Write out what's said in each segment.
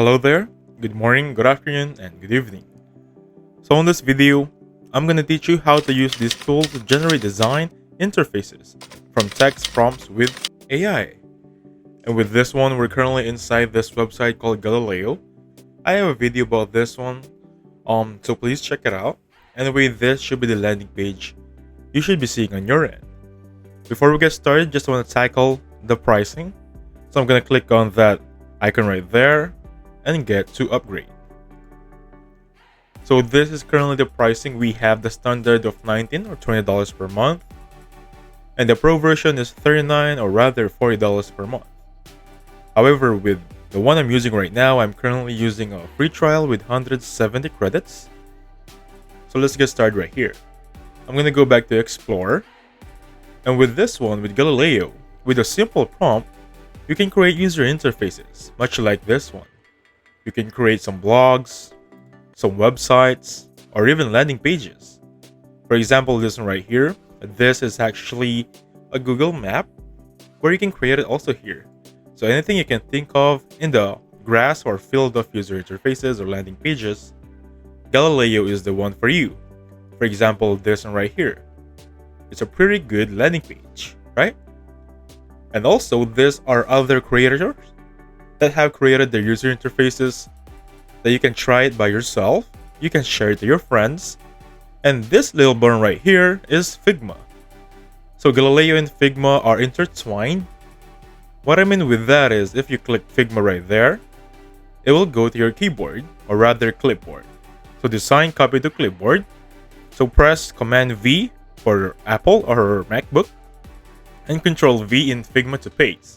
Hello there, good morning, good afternoon, and good evening. So in this video, I'm going to teach you how to use this tool to generate design interfaces from text prompts with AI. And with this one, we're currently inside this website called Galileo. I have a video about this one, so please check it out. Anyway, this should be the landing page you should be seeing on your end. Before we get started, just want to tackle the pricing. So I'm going to click on that icon right there and get to upgrade. So this is currently the pricing. We have the standard of $19 or $20 per month, and the pro version is $39 or rather $40 per month. However, with the one I'm using right now, I'm currently using a free trial with 170 credits. So let's get started right here. I'm going to go back to Explore, and with this one, with Galileo, with a simple prompt, you can create user interfaces, much like this one. You can create some blogs, some websites, or even landing pages. For example, this one right here, this is actually a Google map where you can create it also here. So anything you can think of in the grass or field of user interfaces or landing pages, Galileo is the one for you. For example, this one right here. It's a pretty good landing page, right? And also, these are other creators that have created their user interfaces that you can try it by yourself, you can share it to your friends, and this little button right here is Figma. So Galileo and Figma are intertwined. What I mean with that is if you click Figma right there, it will go to your keyboard, or rather clipboard. So design copy to clipboard. So press Command V for Apple or MacBook, and Control V in Figma to paste.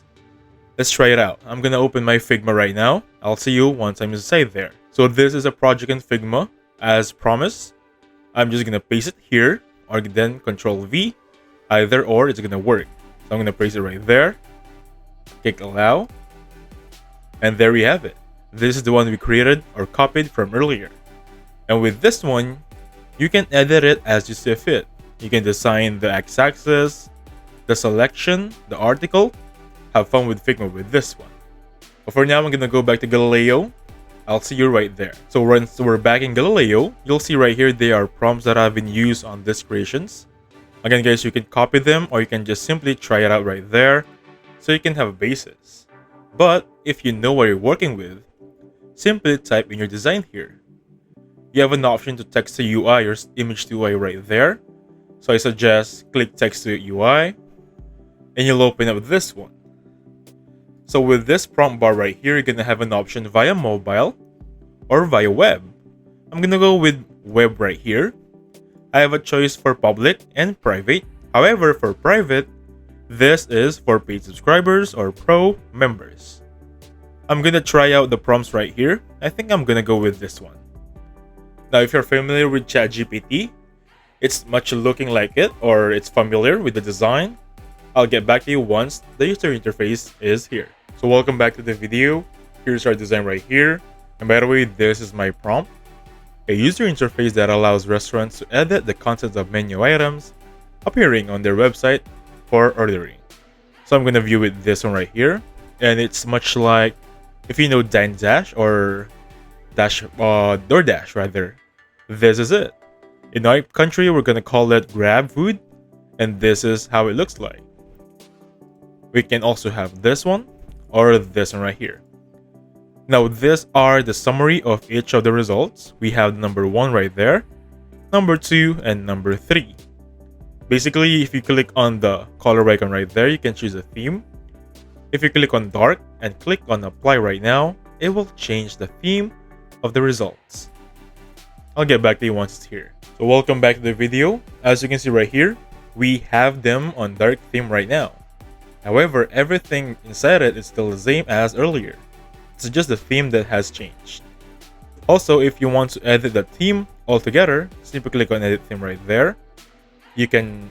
Let's try it out. I'm gonna open my Figma right now. I'll see you once I'm inside there. So this is a project in Figma, as promised. I'm just gonna paste it here, or then Control V, either or it's gonna work. So I'm gonna paste it right there, click Allow, and there we have it. This is the one we created or copied from earlier. And with this one, you can edit it as you see fit. You can design the x-axis, the selection, the article. Have fun with Figma with this one. But for now, I'm gonna go back to Galileo. I'll see you right there. So once we're back in Galileo, you'll see right here they are prompts that have been used on these creations. Again, guys, you can copy them or you can just simply try it out right there so you can have a basis. But if you know what you're working with, simply type in your design here. You have an option to text to UI or image to UI right there. So I suggest click text to UI and you'll open up this one. So with this prompt bar right here, you're gonna have an option via mobile or via web. I'm gonna go with web right here. I have a choice for public and private. However, for private, this is for paid subscribers or pro members. I'm gonna try out the prompts right here. I think I'm gonna go with this one. Now, if you're familiar with ChatGPT, it's much looking like it, or it's familiar with the design. I'll get back to you once the user interface is here. So welcome back to the video. Here's our design right here. And by the way, this is my prompt. A user interface that allows restaurants to edit the contents of menu items appearing on their website for ordering. So I'm gonna view it this one right here. And it's much like, if you know Dine Dash or DoorDash rather, this is it. In our country, we're gonna call it Grab Food, and this is how it looks like. We can also have this one or this one right here. Now, these are the summary of each of the results. We have number 1 right there, number 2, and number 3. Basically, if you click on the color icon right there, you can choose a theme. If you click on dark and click on apply right now, it will change the theme of the results. I'll get back to you once it's here. So welcome back to the video. As you can see right here, we have them on dark theme right now. However, everything inside it is still the same as earlier. It's just the theme that has changed. Also, if you want to edit the theme altogether, simply click on edit theme right there. You can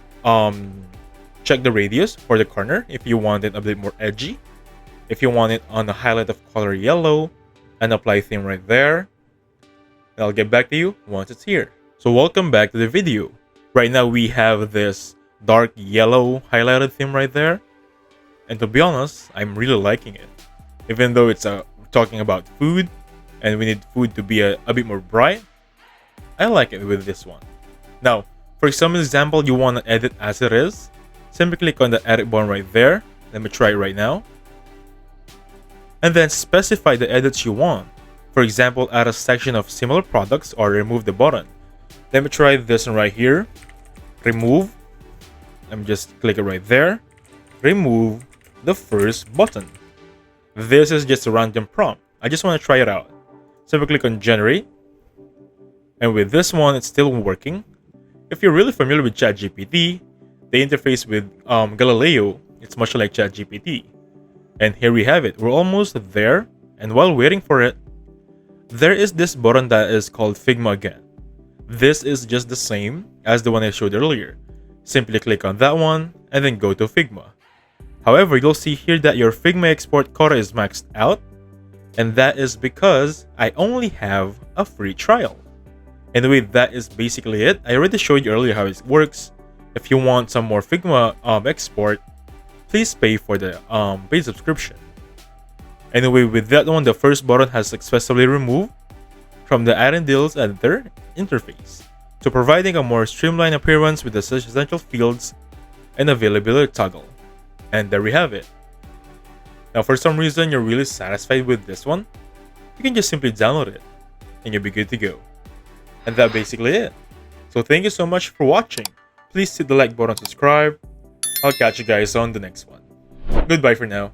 check the radius for the corner if you want it a bit more edgy. If you want it on the highlight of color yellow, and apply theme right there. And I'll get back to you once it's here. So welcome back to the video. Right now we have this dark yellow highlighted theme right there. And to be honest, I'm really liking it. Even though it's talking about food, and we need food to be a bit more bright, I like it with this one. Now, for some example, you want to edit as it is, simply click on the edit button right there. Let me try it right now. And then specify the edits you want. For example, add a section of similar products or remove the button. Let me try this one right here. Remove. Let me just click it right there. Remove the first button. This is just a random prompt. I just want to try it out. So we click on generate. And with this one, it's still working. If you're really familiar with ChatGPT, the interface with Galileo, it's much like ChatGPT. And here we have it. We're almost there. And while waiting for it, there is this button that is called Figma again. This is just the same as the one I showed earlier. Simply click on that one and then go to Figma. However, you'll see here that your Figma export quota is maxed out. And that is because I only have a free trial. Anyway, that is basically it. I already showed you earlier how it works. If you want some more Figma export, please pay for the paid subscription. Anyway, with that one, the first button has successfully removed from the add-in deals editor interface, to providing a more streamlined appearance with the essential fields and availability toggle. And there we have it. Now, for some reason you're really satisfied with this one, you can just simply download it and you'll be good to go. And that's basically it. So thank you so much for watching. Please hit the like button, subscribe. I'll catch you guys on the next one. Goodbye for now.